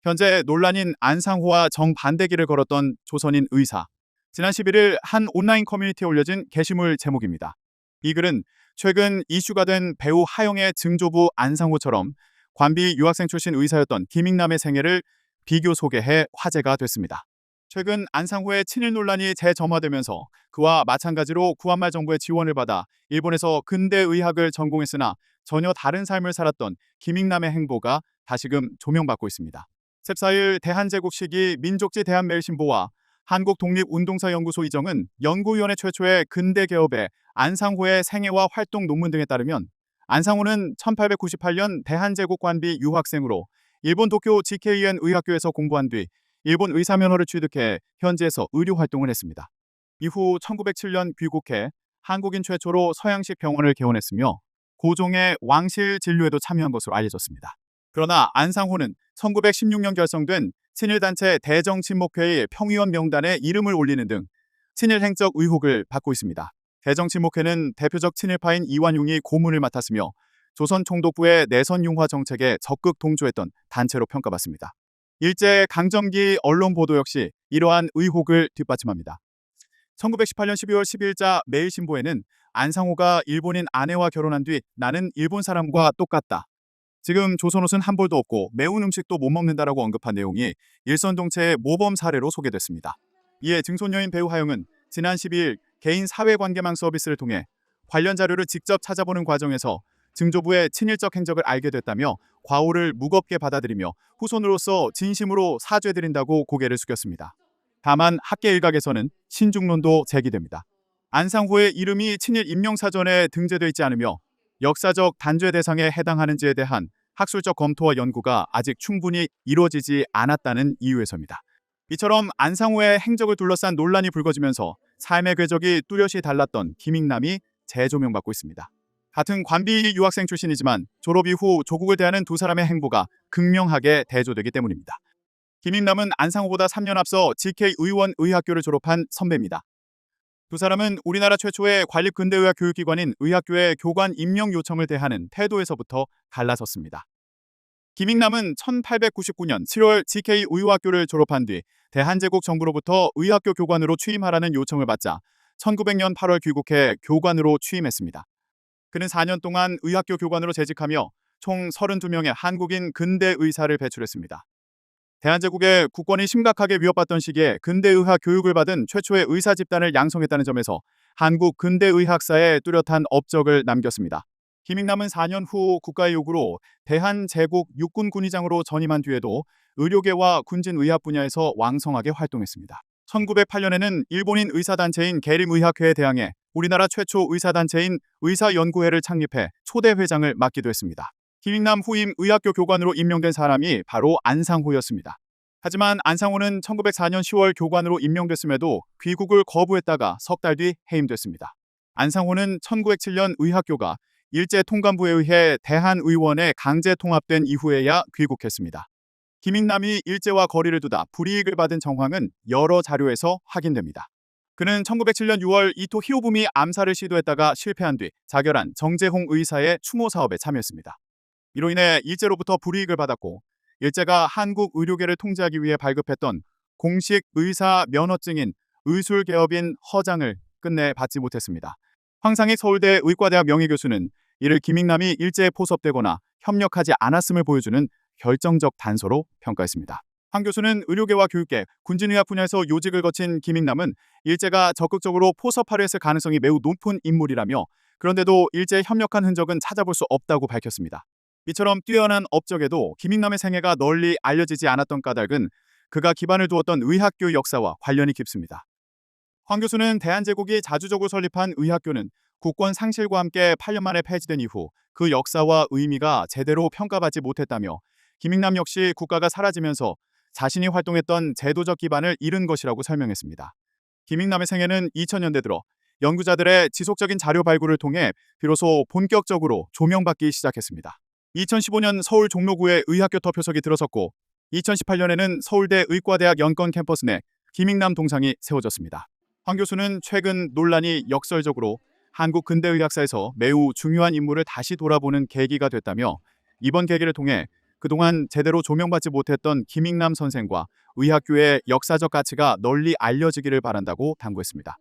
현재 논란인 안상호와 정반대길을 걸었던 조선인 의사. 지난 11일 한 온라인 커뮤니티에 올려진 게시물 제목입니다. 이 글은 최근 이슈가 된 배우 하영의 증조부 안상호처럼 관비 유학생 출신 의사였던 김익남의 생애를 비교 소개해 화제가 됐습니다. 최근 안상호의 친일 논란이 재점화되면서 그와 마찬가지로 구한말 정부의 지원을 받아 일본에서 근대의학을 전공했으나 전혀 다른 삶을 살았던 김익남의 행보가 다시금 조명받고 있습니다. 14일 대한제국 시기 민족지 대한매일신보와 한국독립운동사연구소 이정은 연구위원회 최초의 근대개업에 안상호의 생애와 활동 논문 등에 따르면 안상호는 1898년 대한제국 관비 유학생으로 일본 도쿄 GKN 의학교에서 공부한 뒤 일본 의사면허를 취득해 현지에서 의료 활동을 했습니다. 이후 1907년 귀국해 한국인 최초로 서양식 병원을 개원했으며 고종의 왕실 진료에도 참여한 것으로 알려졌습니다. 그러나 안상호는 1916년 결성된 친일단체 대정친목회의 평의원 명단에 이름을 올리는 등 친일 행적 의혹을 받고 있습니다. 대정친목회는 대표적 친일파인 이완용이 고문을 맡았으며 조선 총독부의 내선융화 정책에 적극 동조했던 단체로 평가받습니다. 일제 강점기 언론 보도 역시 이러한 의혹을 뒷받침합니다. 1918년 12월 10일자 매일신보에는 안상호가 일본인 아내와 결혼한 뒤 나는 일본 사람과 똑같다. 지금 조선옷은 한 벌도 없고 매운 음식도 못 먹는다라고 언급한 내용이 일선동체의 모범 사례로 소개됐습니다. 이에 증손녀인 배우 하영은 지난 12일 개인 사회관계망 서비스를 통해 관련 자료를 직접 찾아보는 과정에서 증조부의 친일적 행적을 알게 됐다며 과오를 무겁게 받아들이며 후손으로서 진심으로 사죄드린다고 고개를 숙였습니다. 다만 학계 일각에서는 신중론도 제기됩니다. 안상호의 이름이 친일 임명사전에 등재되어 있지 않으며 역사적 단죄 대상에 해당하는지에 대한 학술적 검토와 연구가 아직 충분히 이루어지지 않았다는 이유에서입니다. 이처럼 안상호의 행적을 둘러싼 논란이 불거지면서 삶의 궤적이 뚜렷이 달랐던 김익남이 재조명받고 있습니다. 같은 관비 유학생 출신이지만 졸업 이후 조국을 대하는 두 사람의 행보가 극명하게 대조되기 때문입니다. 김익남은 안상호보다 3년 앞서 GK 의원 의학교를 졸업한 선배입니다. 두 사람은 우리나라 최초의 관립근대의학 교육기관인 의학교의 교관 임명 요청을 대하는 태도에서부터 갈라섰습니다. 김익남은 1899년 7월 GK 의학교를 졸업한 뒤 대한제국 정부로부터 의학교 교관으로 취임하라는 요청을 받자 1900년 8월 귀국해 교관으로 취임했습니다. 그는 4년 동안 의학교 교관으로 재직하며 총 32명의 한국인 근대 의사를 배출했습니다. 대한제국의 국권이 심각하게 위협받던 시기에 근대의학 교육을 받은 최초의 의사 집단을 양성했다는 점에서 한국 근대의학사에 뚜렷한 업적을 남겼습니다. 김익남은 4년 후 국가의 요구로 대한제국 육군군의장으로 전임한 뒤에도 의료계와 군진의학 분야에서 왕성하게 활동했습니다. 1908년에는 일본인 의사단체인 계림의학회에 대항해 우리나라 최초 의사단체인 의사연구회를 창립해 초대 회장을 맡기도 했습니다. 김익남 후임 의학교 교관으로 임명된 사람이 바로 안상호였습니다. 하지만 안상호는 1904년 10월 교관으로 임명됐음에도 귀국을 거부했다가 석 달 뒤 해임됐습니다. 안상호는 1907년 의학교가 일제 통감부에 의해 대한의원에 강제 통합된 이후에야 귀국했습니다. 김익남이 일제와 거리를 두다 불이익을 받은 정황은 여러 자료에서 확인됩니다. 그는 1907년 6월 이토 히로부미 암살을 시도했다가 실패한 뒤 자결한 정재홍 의사의 추모 사업에 참여했습니다. 이로 인해 일제로부터 불이익을 받았고 일제가 한국 의료계를 통제하기 위해 발급했던 공식 의사 면허증인 의술개업인 허장을 끝내 받지 못했습니다. 황상익 서울대 의과대학 명예교수는 이를 김익남이 일제에 포섭되거나 협력하지 않았음을 보여주는 결정적 단서로 평가했습니다. 황 교수는 의료계와 교육계, 군진의학 분야에서 요직을 거친 김익남은 일제가 적극적으로 포섭하려 했을 가능성이 매우 높은 인물이라며 그런데도 일제에 협력한 흔적은 찾아볼 수 없다고 밝혔습니다. 이처럼 뛰어난 업적에도 김익남의 생애가 널리 알려지지 않았던 까닭은 그가 기반을 두었던 의학교 역사와 관련이 깊습니다. 황 교수는 대한제국이 자주적으로 설립한 의학교는 국권 상실과 함께 8년 만에 폐지된 이후 그 역사와 의미가 제대로 평가받지 못했다며 김익남 역시 국가가 사라지면서 자신이 활동했던 제도적 기반을 잃은 것이라고 설명했습니다. 김익남의 생애는 2000년대 들어 연구자들의 지속적인 자료 발굴을 통해 비로소 본격적으로 조명받기 시작했습니다. 2015년 서울 종로구에 의학교 터표석이 들어섰고 2018년에는 서울대 의과대학 연권 캠퍼스 내 김익남 동상이 세워졌습니다. 황 교수는 최근 논란이 역설적으로 한국 근대의학사에서 매우 중요한 인물을 다시 돌아보는 계기가 됐다며 이번 계기를 통해 그동안 제대로 조명받지 못했던 김익남 선생과 의학교의 역사적 가치가 널리 알려지기를 바란다고 당부했습니다.